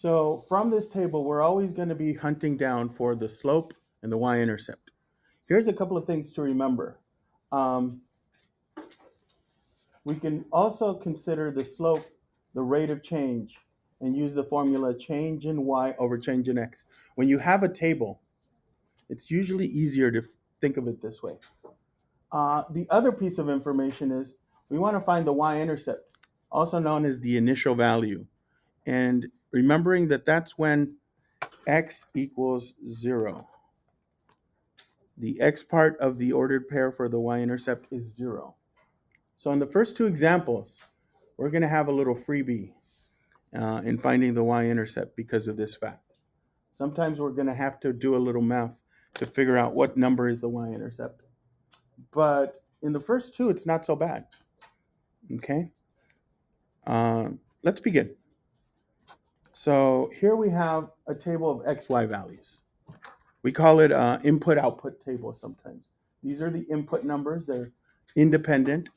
So from this table, we're always going to be hunting down for the slope and the y-intercept. Here's a couple of things to remember. We can also consider the slope, the rate of change, and use the formula change in y over change in x. When you have a table, it's usually easier to think of it this way. The other piece of information is we want to find the y-intercept, also known as the initial value. And remembering that that's when x equals 0. The x part of the ordered pair for the y-intercept is 0. So in the first two examples, we're going to have a little freebie in finding the y-intercept because of this fact. Sometimes we're going to have to do a little math to figure out what number is the y-intercept. But in the first two, it's not so bad. Okay? Let's begin. So here we have a table of xy values. We call it an input-output table sometimes. These are the input numbers. They're independent.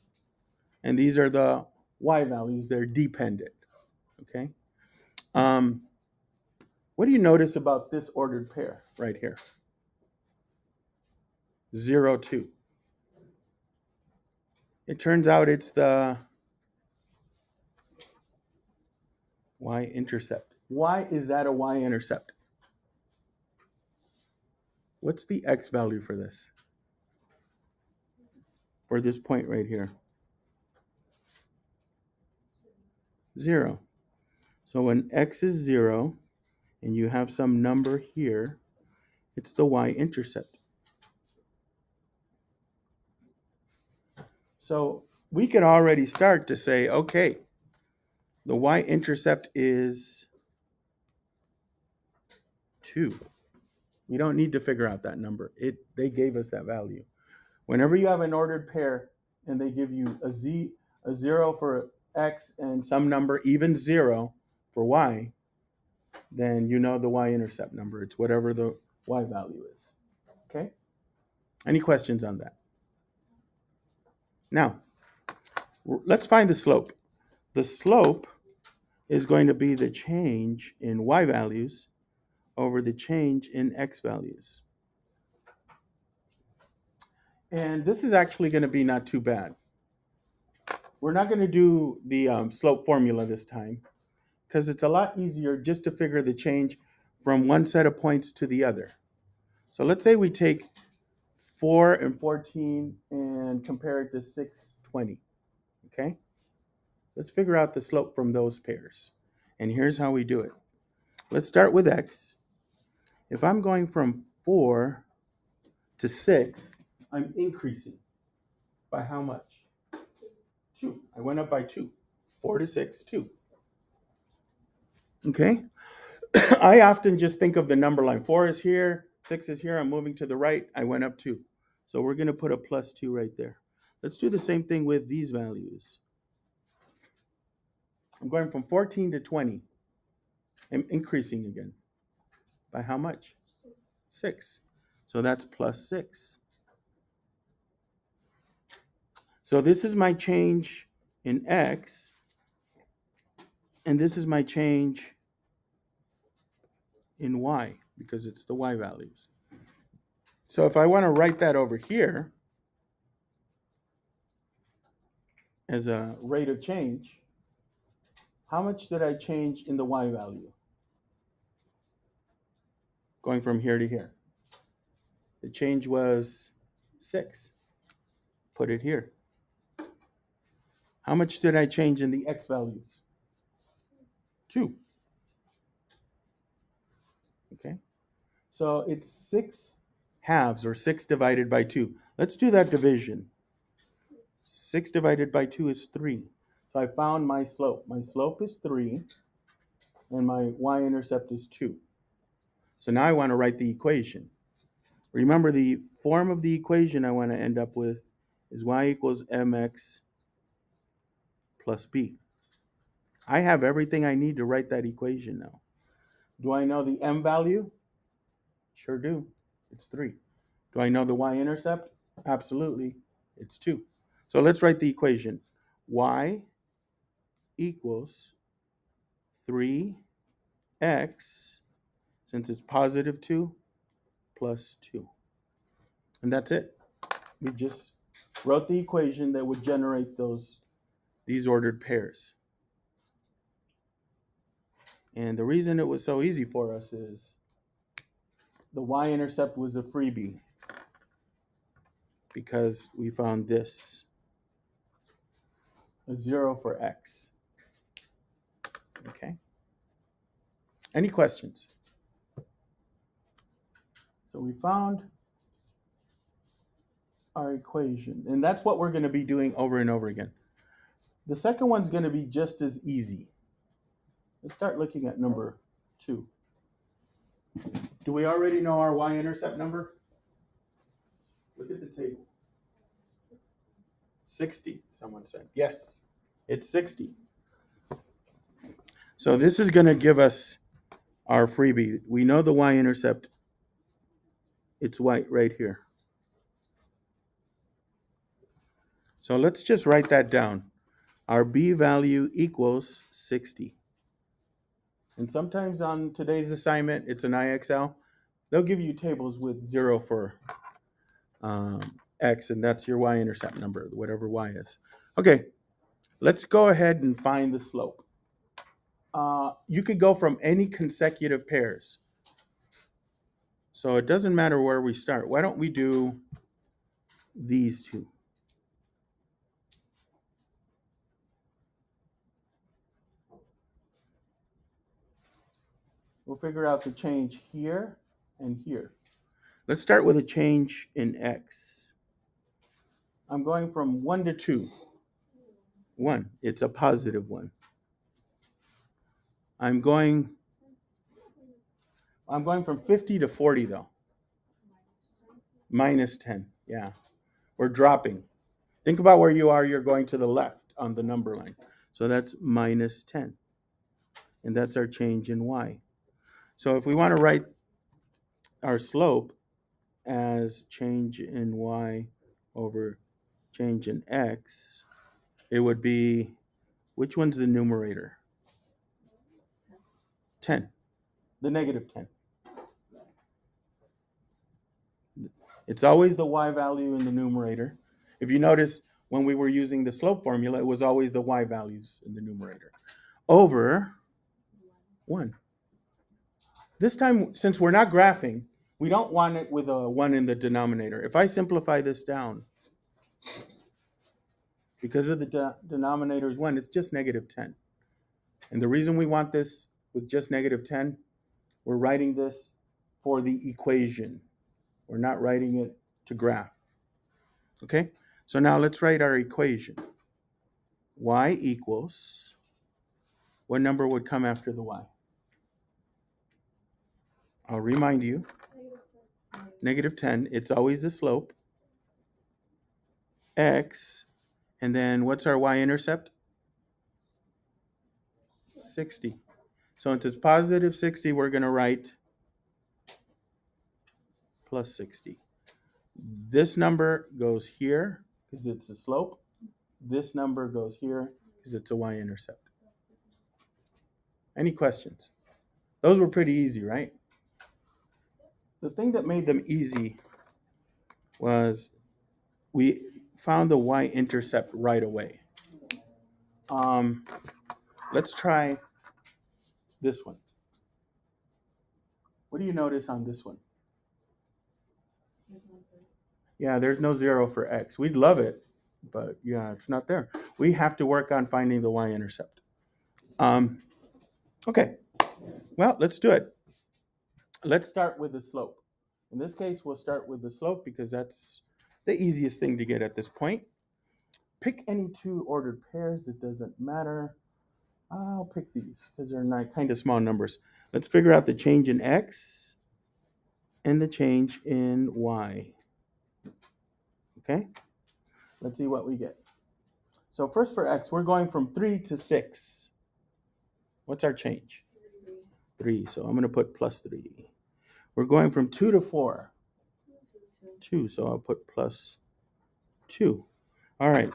And these are the y values. They're dependent. Okay? What do you notice about this ordered pair right here? 0, 2. It turns out it's the y-intercept. Why is that a y-intercept? What's the x value for this? For this point right here? 0. So when x is 0 and you have some number here, it's the y-intercept. So we can already start to say, okay, the y-intercept is 2. We don't need to figure out that number. They gave us that value. Whenever you have an ordered pair and they give you a 0 for x and some number, even 0 for y, then you know the y-intercept number. It's whatever the y value is. Okay? Any questions on that? Now, let's find the slope. The slope is going to be the change in y values over the change in x values. And this is actually going to be not too bad. We're not going to do the slope formula this time because it's a lot easier just to figure the change from one set of points to the other. So let's say we take 4 and 14 and compare it to 6, 20. Okay? Let's figure out the slope from those pairs. And here's how we do it. Let's start with x. If I'm going from 4 to 6, I'm increasing. By how much? 2. I went up by 2. 4 to 6, 2. Okay? I often just think of the number line. 4 is here, 6 is here, I'm moving to the right, I went up 2. So we're going to put a plus 2 right there. Let's do the same thing with these values. I'm going from 14 to 20. I'm increasing again. By how much? 6. So that's plus 6. So this is my change in x, and this is my change in y, because it's the y values. So if I want to write that over here as a rate of change, how much did I change in the y value? Going from here to here. The change was 6. Put it here. How much did I change in the x values? 2. Okay. So it's 6 halves, or 6 divided by 2. Let's do that division. 6 divided by 2 is 3. So I found my slope. My slope is 3, and my y-intercept is 2. So now I want to write the equation. Remember, the form of the equation I want to end up with is y equals mx plus b. I have everything I need to write that equation now. Do I know the m value? Sure do. It's 3. Do I know the y-intercept? Absolutely. It's 2. So let's write the equation. Y equals 3 x, since it's positive 2, plus 2. And that's it. We just wrote the equation that would generate these ordered pairs. And the reason it was so easy for us is the y-intercept was a freebie because we found this, a 0 for x. Okay. Any questions? So we found our equation, and that's what we're going to be doing over and over again. The second one's going to be just as easy. Let's start looking at number 2. Do we already know our y-intercept number? Look at the table. 60, someone said. Yes, it's 60. So this is going to give us our freebie. We know the y-intercept. It's right here. So let's just write that down. Our b value equals 60. And sometimes on today's assignment, it's an IXL. They'll give you tables with 0 for x, and that's your y-intercept number, whatever y is. Okay, let's go ahead and find the slope. You could go from any consecutive pairs. So it doesn't matter where we start. Why don't we do these two? We'll figure out the change here and here. Let's start with a change in x. I'm going from 1 to 2. 1, it's a positive 1. I'm going from 50 to 40 though. Minus 10, yeah. We're dropping. Think about where you are. You're going to the left on the number line. So that's minus 10. And that's our change in y. So if we want to write our slope as change in y over change in x, it would be, which one's the numerator? 10. The negative 10. It's always the y value in the numerator. If you notice, when we were using the slope formula, it was always the y values in the numerator over 1. This time, since we're not graphing, we don't want it with a 1 in the denominator. If I simplify this down, because of the denominator is 1, it's just negative 10. And the reason we want this with just negative 10, we're writing this for the equation. We're not writing it to graph. Okay? So now let's write our equation. Y equals, what number would come after the y? I'll remind you, negative 10, it's always the slope. X, and then what's our y-intercept? 60. So since it's positive 60, we're going to write plus 60. This number goes here because it's a slope. This number goes here because it's a y-intercept. Any questions? Those were pretty easy, right? The thing that made them easy was we found the y-intercept right away. Let's try this one. What do you notice on this one? Yeah, there's no 0 for x. We'd love it, but yeah, it's not there. We have to work on finding the y-intercept. Okay, well, let's do it. Let's start with the slope. In this case, we'll start with the slope because that's the easiest thing to get at this point. Pick any 2 ordered pairs. It doesn't matter. I'll pick these because they're not kind of small numbers. Let's figure out the change in x and the change in y. Okay, let's see what we get. So first for x, we're going from 3 to 6. What's our change? 3. So I'm going to put plus 3. We're going from 2 to 4. 2. So I'll put plus 2. All right.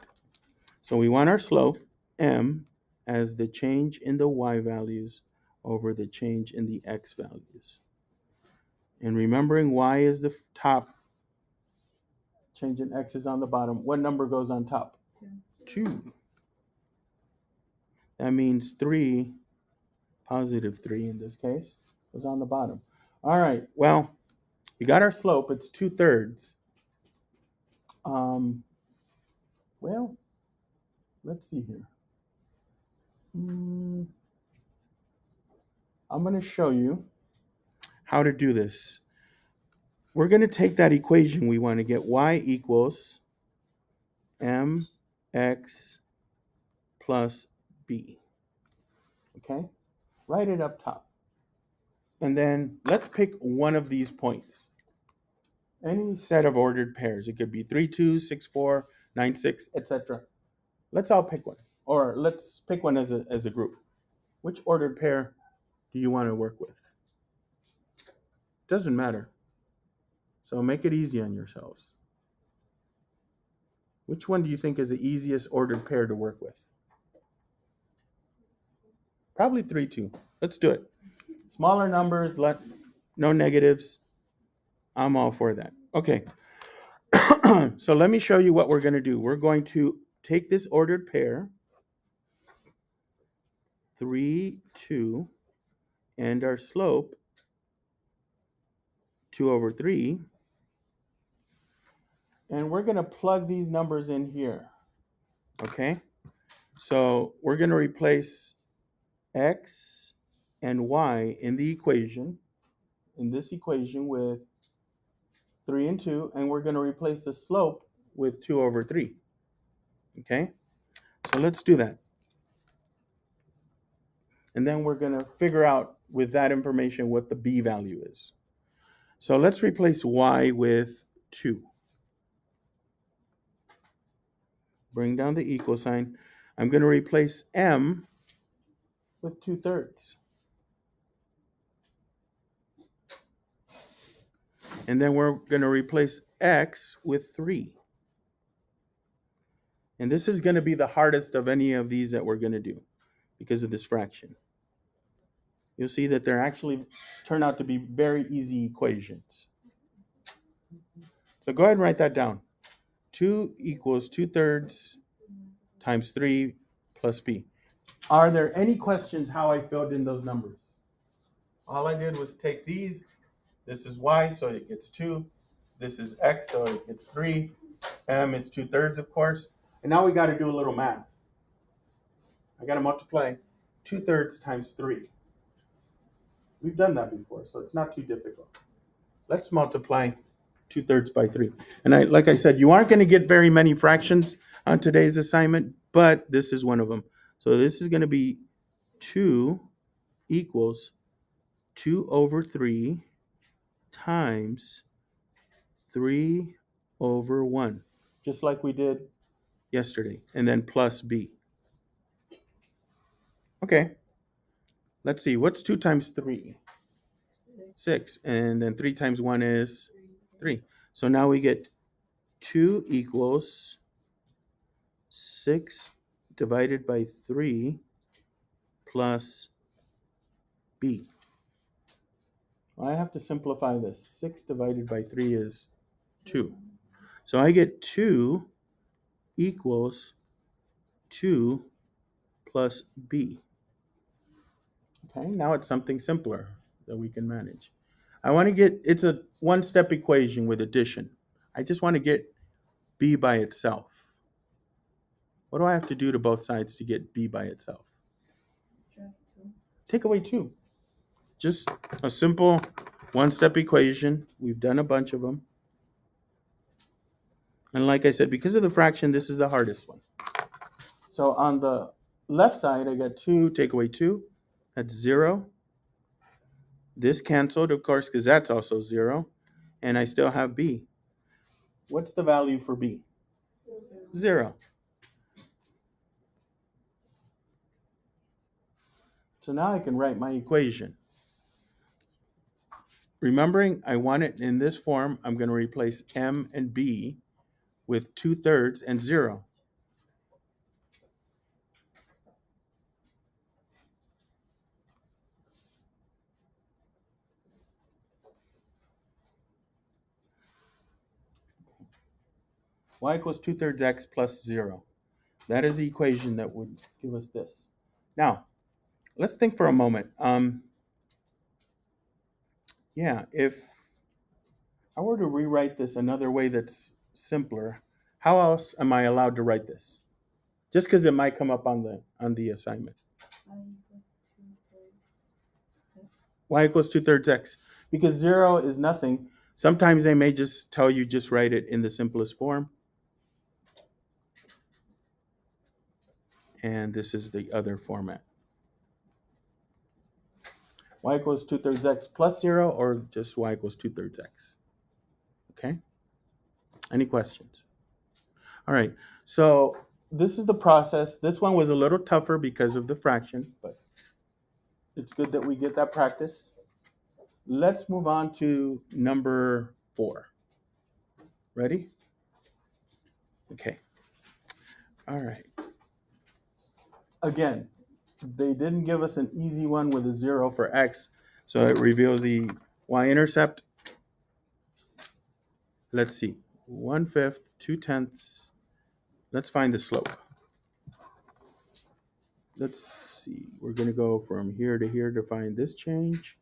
So we want our slope, m, as the change in the y values over the change in the x values. And remembering y is the top, change in x is on the bottom. What number goes on top? 2. That means 3, positive 3 in this case, was on the bottom. All right, well, we got our slope. It's 2/3. Well, let's see here. I'm going to show you how to do this. We're going to take that equation. We want to get y equals mx plus b. Okay? Write it up top. And then let's pick one of these points. Any set of ordered pairs. It could be 3, 2, 6, 4, 9, 6, etc. Let's all pick one. Or let's pick one as a group. Which ordered pair do you want to work with? Doesn't matter. So make it easy on yourselves. Which one do you think is the easiest ordered pair to work with? Probably 3, 2. Let's do it. Smaller numbers, no negatives. I'm all for that. Okay. So let me show you what we're going to do. We're going to take this ordered pair, 3, 2, and our slope, 2/3. And we're going to plug these numbers in here. Okay? So we're going to replace x and y in the equation, in this equation with 3 and 2, and we're going to replace the slope with 2/3. Okay? So let's do that. And then we're going to figure out with that information what the b value is. So let's replace y with 2. Bring down the equal sign. I'm going to replace m with 2/3. And then we're going to replace x with 3. And this is going to be the hardest of any of these that we're going to do because of this fraction. You'll see that they're actually turn out to be very easy equations. So go ahead and write that down. 2 equals 2/3 times 3 plus b. Are there any questions how I filled in those numbers? All I did was take these. This is y, so it gets 2. This is x, so it gets 3. M is 2/3, of course. And now we got to do a little math. I got to multiply 2/3 times 3. We've done that before, so it's not too difficult. Let's multiply 2/3 by 3. And like I said, you aren't going to get very many fractions on today's assignment, but this is one of them. So this is going to be 2 equals 2/3 times 3/1, just like we did yesterday, and then plus b. Okay, let's see, what's 2 times 3? 6, and then 3 times 1 is 3. So now we get 2 equals 6 divided by 3 plus b. I have to simplify this. 6 divided by 3 is 2. So I get 2 equals 2 plus b. Okay, now it's something simpler that we can manage. I want to get, it's a one-step equation with addition. I just want to get b by itself. What do I have to do to both sides to get b by itself? Take away 2. Just a simple one-step equation. We've done a bunch of them. And like I said, because of the fraction, this is the hardest one. So on the left side, I got 2, take away 2. That's 0. This canceled, of course, because that's also 0. And I still have b. What's the value for b? 0. So now I can write my equation. Remembering I want it in this form, I'm going to replace m and b with 2/3 and 0. y equals 2/3 x plus 0. That is the equation that would give us this. Now, let's think for a moment. Yeah, if I were to rewrite this another way that's simpler, how else am I allowed to write this? Just because it might come up on the assignment. Y equals 2/3 x. Because 0 is nothing. Sometimes they may just tell you just write it in the simplest form. And this is the other format. Y equals 2/3 x plus 0, or just y equals 2/3 x. Okay? Any questions? All right. So this is the process. This one was a little tougher because of the fraction, but it's good that we get that practice. Let's move on to number 4. Ready? Okay. All right. Again, they didn't give us an easy one with a 0 for x, so it reveals the y-intercept. Let's see. 1/5, 2/10. Let's find the slope. Let's see. We're going to go from here to here to find this change.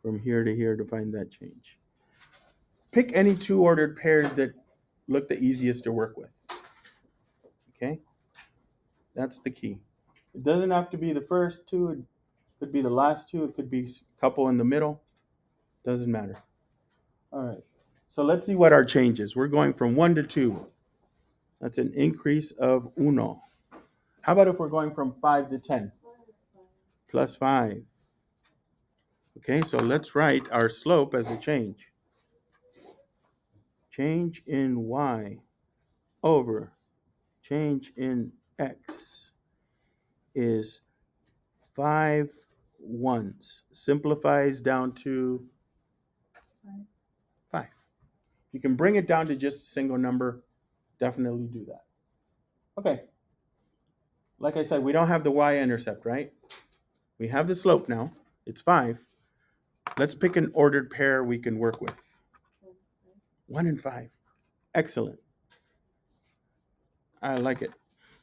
From here to here to find that change. Pick any two ordered pairs that look the easiest to work with. Okay? That's the key. It doesn't have to be the first two. It could be the last two. It could be a couple in the middle. Doesn't matter. All right. So let's see what our change is. We're going from 1 to 2. That's an increase of 1. How about if we're going from 5 to 10? Plus 5. Okay, so let's write our slope as a change. Change in y over change in x is 5 ones. Simplifies down to 5. You can bring it down to just a single number. Definitely do that. Okay. Like I said, we don't have the y-intercept, right? We have the slope now. It's 5. Let's pick an ordered pair we can work with. 1 and 5. Excellent. I like it.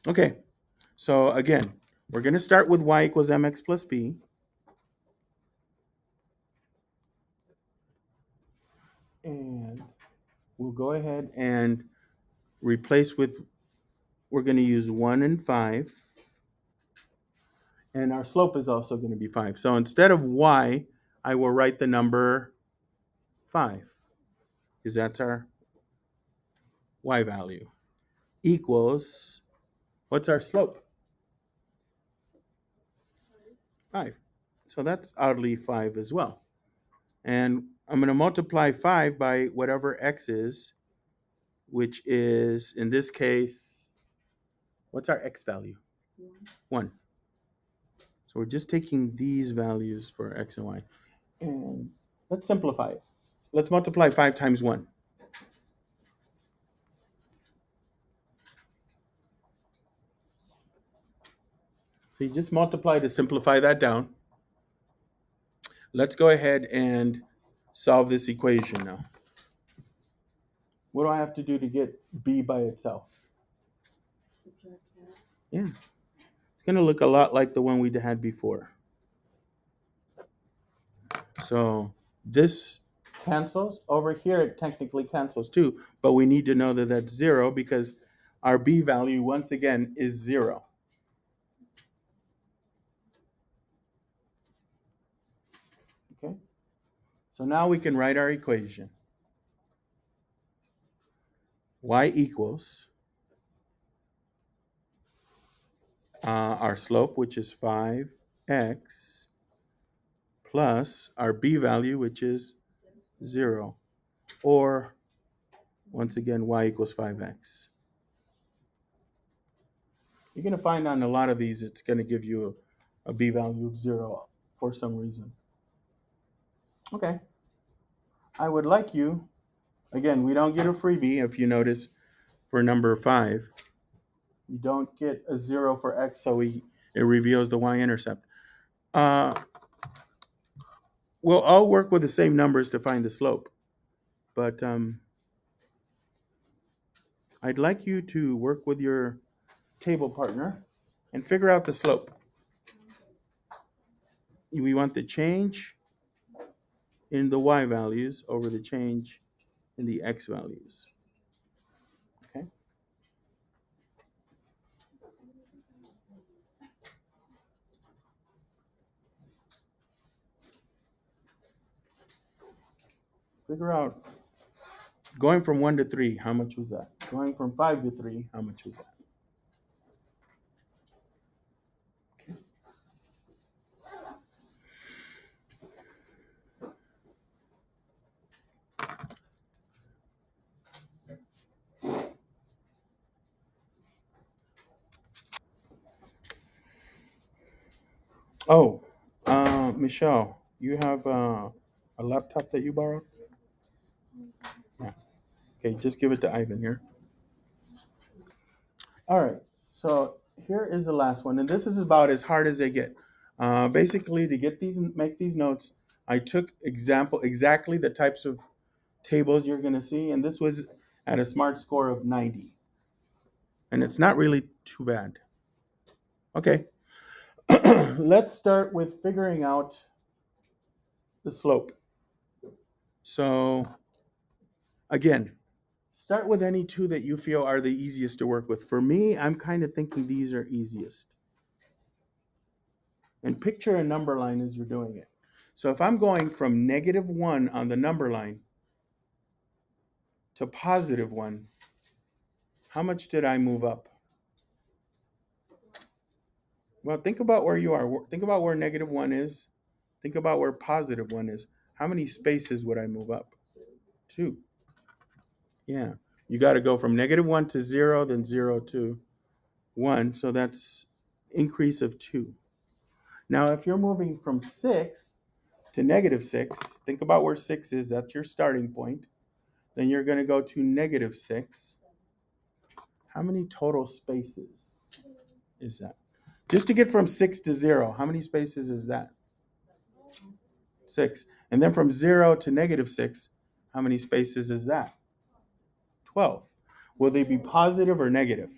Okay. So again, we're going to start with y equals mx plus b. And we'll go ahead and replace with, we're going to use 1 and 5. And our slope is also going to be 5. So instead of y, I will write the number 5, because that's our y value, equals, what's our slope? 5. So that's oddly 5 as well. And I'm going to multiply 5 by whatever x is, which is, in this case, what's our x value? 1. So we're just taking these values for x and y. And let's simplify it. Let's multiply 5 times 1. So you just multiply to simplify that down. Let's go ahead and solve this equation now. What do I have to do to get b by itself? Yeah. It's going to look a lot like the one we had before. So this cancels. Over here, it technically cancels too, but we need to know that that's 0 because our b value, once again, is 0. Okay? So now we can write our equation. Y equals our slope, which is 5x, plus our b value, which is 0. Or, once again, y equals 5x. You're going to find on a lot of these, it's going to give you a b value of 0 for some reason. Okay. I would like you, again, we don't get a freebie, if you notice, for number 5. We don't get a 0 for x, so it reveals the y-intercept. We'll all work with the same numbers to find the slope. But I'd like you to work with your table partner and figure out the slope. We want the change in the y values over the change in the x values. Okay. Figure out going from 1 to 3, how much was that? Going from 5 to 3, how much was that? Oh, Michelle, you have a laptop that you borrowed? Yeah. Okay, just give it to Ivan here. All right. So here is the last one, and this is about as hard as they get. Basically, to get these and make these notes, I took exactly the types of tables you're going to see, and this was at a SMART score of 90, and it's not really too bad. Okay, let's start with figuring out the slope. So again, start with any two that you feel are the easiest to work with. For me, I'm kind of thinking these are easiest. And picture a number line as you're doing it. So if I'm going from -1 on the number line to +1, how much did I move up? Well, think about where you are. Think about where -1 is. Think about where +1 is. How many spaces would I move up? 2. Yeah. You got to go from -1 to 0, then 0 to 1. So that's increase of 2. Now, if you're moving from 6 to -6, think about where 6 is. That's your starting point. Then you're going to go to -6. How many total spaces is that? Just to get from 6 to 0, how many spaces is that? 6. And then from 0 to -6, how many spaces is that? 12. Will they be positive or negative?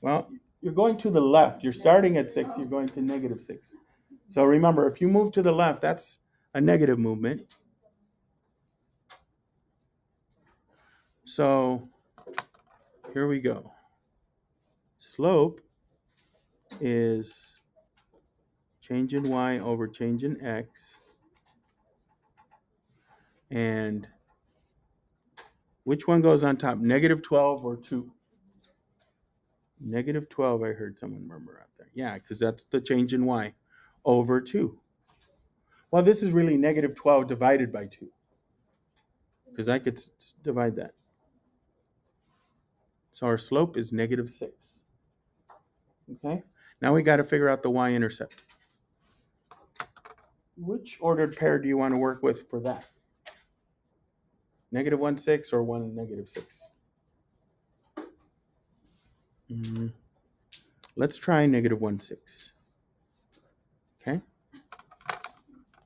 Well, you're going to the left. You're starting at 6, you're going to -6. So remember, if you move to the left, that's a negative movement. So here we go. Slope is change in y over change in x. And which one goes on top, -12 or 2? -12, I heard someone murmur out there. Yeah, because that's the change in y over 2. Well, this is really -12 divided by 2, because I could divide that. So our slope is -6. Okay, now we got to figure out the y-intercept. Which ordered pair do you want to work with for that? -1, 6 or 1, -6? Let's try -1, 6. Okay,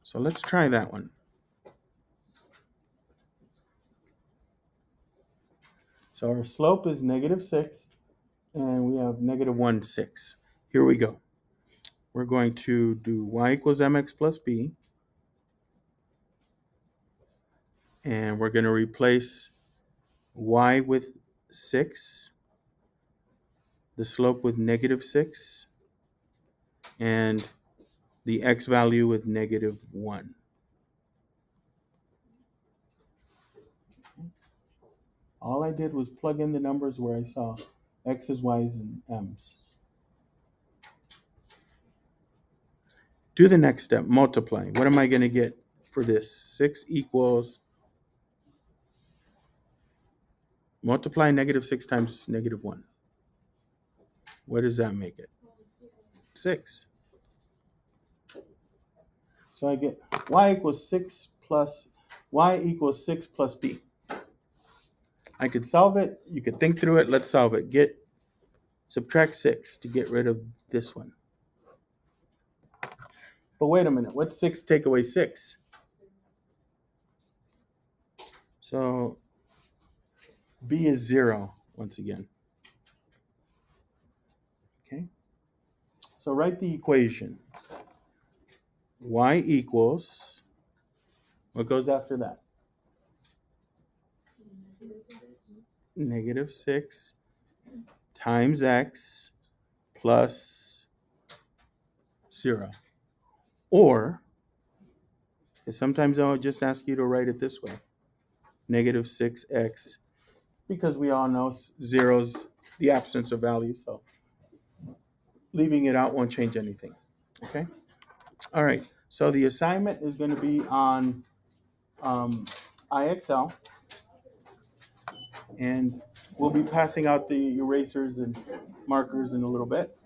so let's try that one. So our slope is -6, and we have -1, 6. Here we go. We're going to do y equals mx plus b. And we're going to replace y with 6, the slope with -6, and the x value with -1. All I did was plug in the numbers where I saw x's, y's, and m's. Do the next step, multiply. What am I going to get for this? 6 equals, multiply -6 times -1. What does that make it? 6. So I get y equals 6 plus b. I could solve it. You could think through it. Let's solve it. Subtract 6 to get rid of this one. But wait a minute. What's 6 take away 6? So B is 0 once again. Okay. So write the equation. Y equals, what goes after that? Negative 6 times x plus 0. Or, sometimes I'll just ask you to write it this way. Negative 6x, because we all know 0's the absence of value, so leaving it out won't change anything. Okay? All right. So the assignment is going to be on IXL, and we'll be passing out the erasers and markers in a little bit.